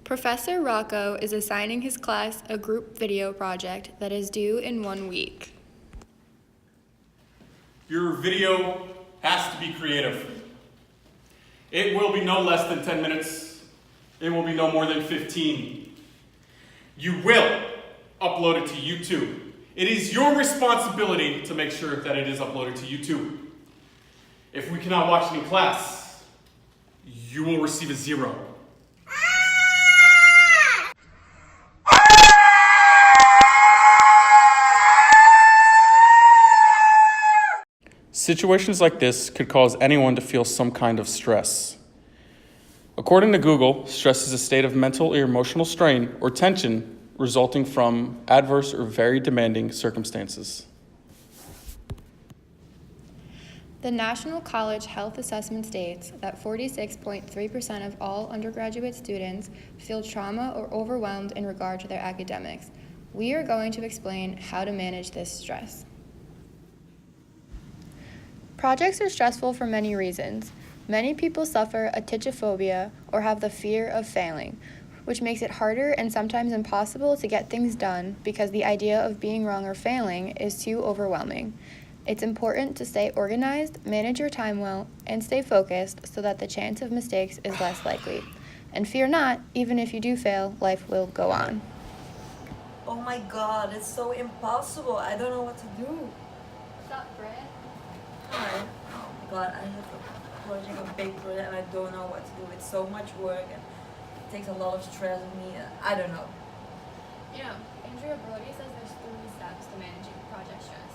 Professor Rocco is assigning his class a group video project that is due in 1 week. Your video has to be creative. It will be no less than 10 minutes. It will be no more than 15. You will upload it to YouTube. It is your responsibility to make sure that it is uploaded to YouTube. If we cannot watch it in class, you will receive a 0. Situations like this could cause anyone to feel some kind of stress. According to Google, stress is a state of mental or emotional strain or tension resulting from adverse or very demanding circumstances. The National College Health Assessment states that 46.3% of all undergraduate students feel trauma or overwhelmed in regard to their academics. We are going to explain how to manage this stress. Projects are stressful for many reasons. Many people suffer atychiphobia or have the fear of failing, which makes it harder and sometimes impossible to get things done because the idea of being wrong or failing is too overwhelming. It's important to stay organized, manage your time well, and stay focused so that the chance of mistakes is less likely. And fear not, even if you do fail, life will go on. Oh my god, it's so impossible. I don't know what to do. What's up, Brett? Hi. Oh my god, I have a project, a big project, and I don't know what to do. It's so much work and it takes a lot of stress on me. I don't know. You know, Andrea Brody says there's 3 steps to managing project stress.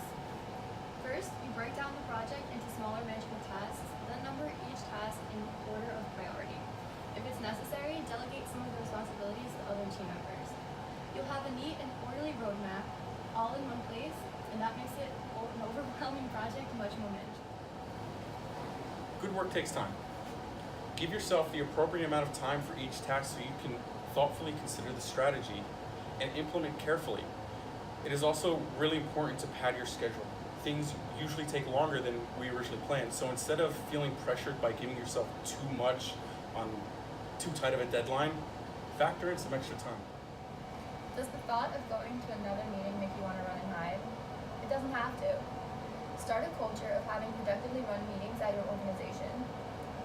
First, you break down the project into smaller manageable tasks, then number each task in order of priority. If it's necessary, delegate some of the responsibilities to other team members. You'll have a neat and orderly roadmap, all in one place, and that makes it an overwhelming project much more manageable. Good work takes time. Give yourself the appropriate amount of time for each task so you can thoughtfully consider the strategy and implement carefully. It is also really important to pad your schedule. Things usually take longer than we originally planned, so instead of feeling pressured by giving yourself too much on too tight of a deadline, factor in some extra time. Does the thought of going to another meeting make you want to run and hide? It doesn't have to. Start a culture of having productively run meetings at your organization.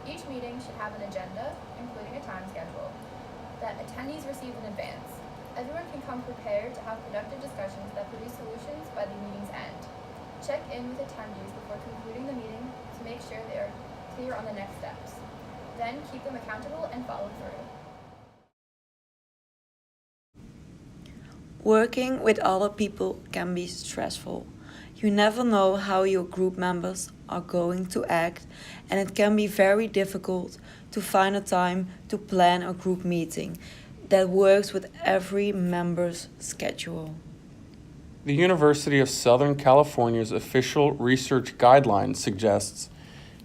Each meeting should have an agenda, including a time schedule, that attendees receive in advance. Everyone can come prepared to have productive discussions that produce solutions by the meeting's end. Check in with attendees before concluding the meeting to make sure they are clear on the next steps. Then keep them accountable and follow through. Working with other people can be stressful. You never know how your group members are going to act, and it can be very difficult to find a time to plan a group meeting that works with every member's schedule. The University of Southern California's official research guideline suggests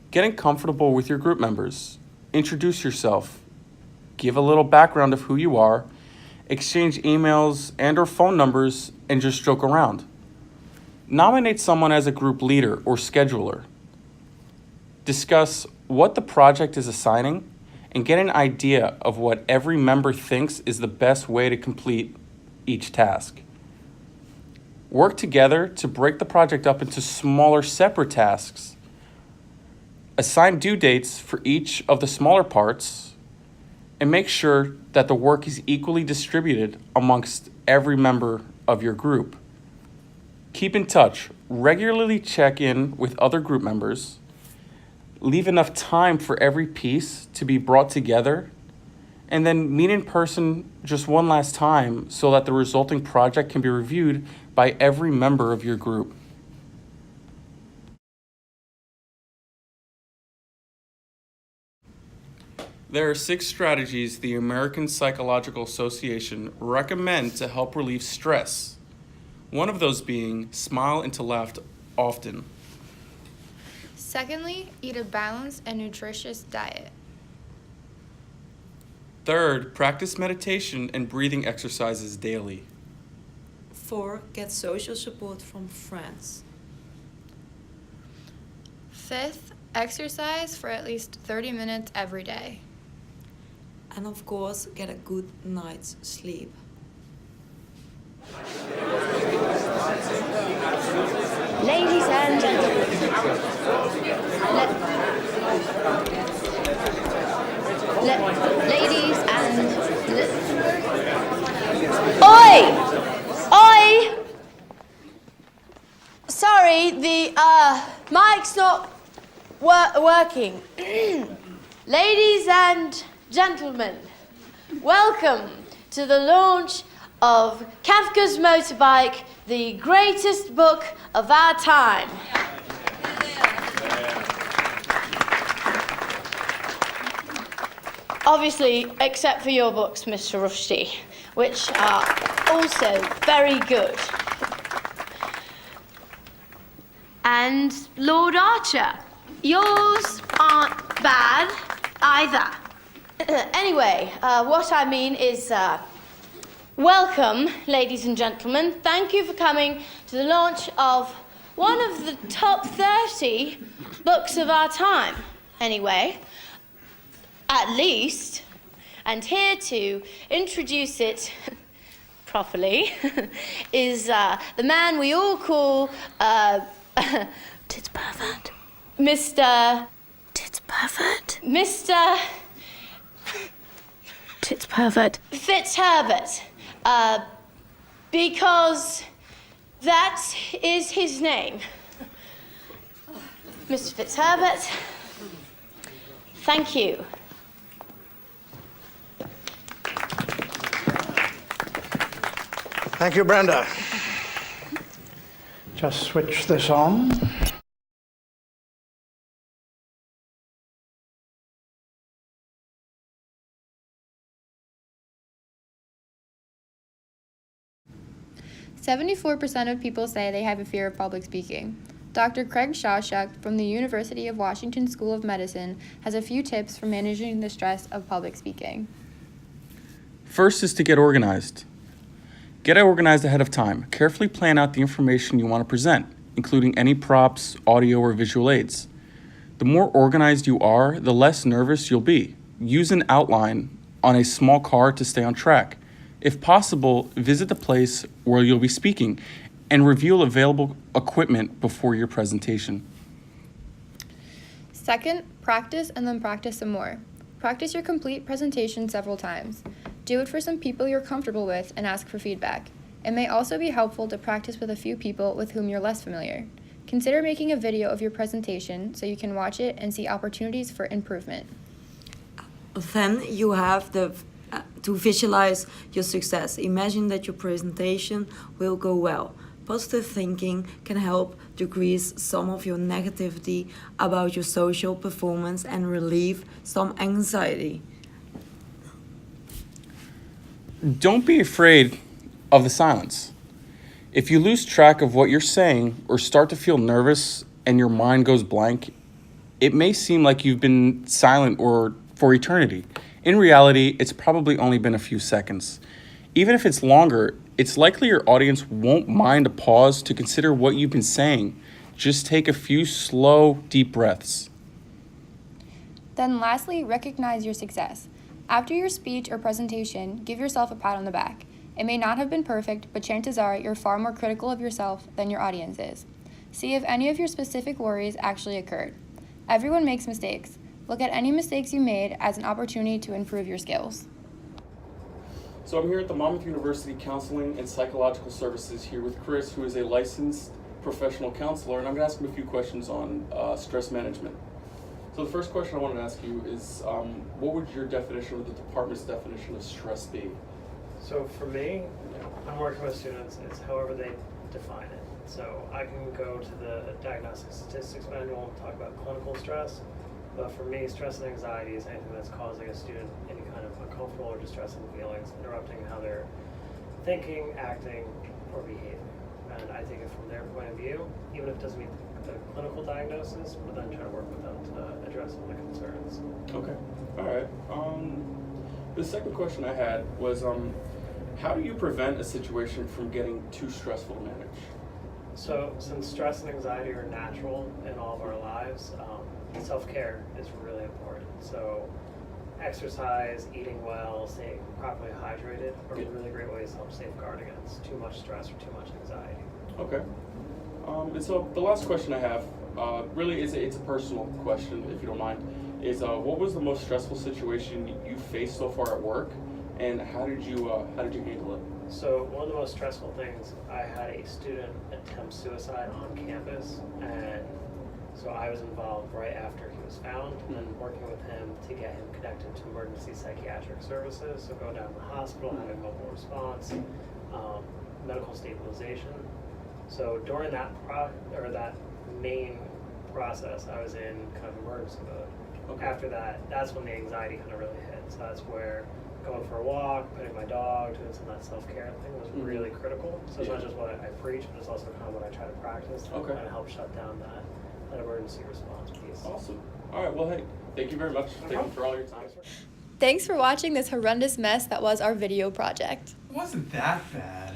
getting comfortable with your group members. Introduce yourself, give a little background of who you are, exchange emails and or phone numbers, and just joke around. Nominate someone as a group leader or scheduler. Discuss what the project is assigning and get an idea of what every member thinks is the best way to complete each task. Work together to break the project up into smaller separate tasks. Assign due dates for each of the smaller parts and make sure that the work is equally distributed amongst every member of your group. Keep in touch, regularly check in with other group members, leave enough time for every piece to be brought together, and then meet in person just one last time so that the resulting project can be reviewed by every member of your group. There are 6 strategies the American Psychological Association recommend to help relieve stress. One of those being smile and to laugh often. Secondly, eat a balanced and nutritious diet. Third, practice meditation and breathing exercises daily. 4. Get social support from friends. Fifth, exercise for at least 30 minutes every day. and of course get a good night's sleep. Ladies and gentlemen, ladies and Oi! Oi! Sorry, the mic's not working. Ladies and gentlemen, welcome to the launch of Kafka's Motorbike, the greatest book of our time. Obviously, except for your books, Mr. Rushdie, which are also very good. And Lord Archer, yours aren't bad either. Anyway, what I mean is, welcome, ladies and gentlemen. Thank you for coming to the launch of one of the top 30 books of our time. Anyway, at least. And here to introduce it properly is the man we all call Tits Pervert. Mr. Tits Pervert. Mr. Tits Pervert. Fitzherbert. Because that is his name. Mr. Fitzherbert, thank you. Thank you, Brenda. Just switch this on. "74% of people say they have a fear of public speaking. Dr. Craig Shawshuck from the University of Washington School of Medicine has a few tips for managing the stress of public speaking. First is to get organized. Get organized ahead of time. Carefully plan out the information you want to present, including any props, audio, or visual aids. The more organized you are, the less nervous you'll be. Use an outline on a small card to stay on track. If possible, visit the place where you'll be speaking and review available equipment before your presentation. Second, practice and then practice some more. Practice your complete presentation several times. Do it for some people you're comfortable with and ask for feedback. It may also be helpful to practice with a few people with whom you're less familiar. Consider making a video of your presentation so you can watch it and see opportunities for improvement. Then you have to visualize your success. Imagine that your presentation will go well. Positive thinking can help decrease some of your negativity about your social performance and relieve some anxiety. Don't be afraid of the silence. If you lose track of what you're saying or start to feel nervous and your mind goes blank, it may seem like you've been silent or for eternity. In reality, it's probably only been a few seconds. Even if it's longer, it's likely your audience won't mind a pause to consider what you've been saying. Just take a few slow, deep breaths. Then lastly, recognize your success. After your speech or presentation, give yourself a pat on the back. It may not have been perfect, but chances are you're far more critical of yourself than your audience is. See if any of your specific worries actually occurred. Everyone makes mistakes. Look at any mistakes you made as an opportunity to improve your skills. So I'm here at the Monmouth University Counseling and Psychological Services here with Chris, who is a licensed professional counselor, and I'm going to ask him a few questions on stress management. So the first question I wanted to ask you is, what would your definition or the department's definition of stress be? So for me, I'm working with students, it's however they define it. So I can go to the Diagnostic Statistics Manual and talk about clinical stress, but for me, stress and anxiety is anything that's causing a student any kind of uncomfortable or distressing feelings, interrupting how they're thinking, acting, or behaving. And I take it from their point of view, even if it doesn't meet the clinical diagnosis, but then try to work with them to address some of the concerns. Okay, all right. The second question I had was, how do you prevent a situation from getting too stressful to manage? So since stress and anxiety are natural in all of our lives, self-care is really important. So exercise, eating well, staying properly hydrated are Good. really great ways to help safeguard against too much stress or too much anxiety. Okay. And so the last question I have, really it's a personal question, if you don't mind, is what was the most stressful situation you faced so far at work, and how did you handle it? So one of the most stressful things, I had a student attempt suicide on campus, and so I was involved right after he was found and working with him to get him connected to emergency psychiatric services. So go down to the hospital, having mobile response, medical stabilization. So during that that main process, I was in kind of emergency mode. Okay. After that, that's when the anxiety kind of really hit. So that's where going for a walk, petting my dog, doing some of that self-care thing was really critical. So it's not just what I preach, but it's also kind of what I try to practice to Okay. kind of help shut down that emergency response piece. Awesome. All right. Well, hey, thank you very much. Thank you for all your time. Thanks for watching this horrendous mess that was our video project. It wasn't that bad.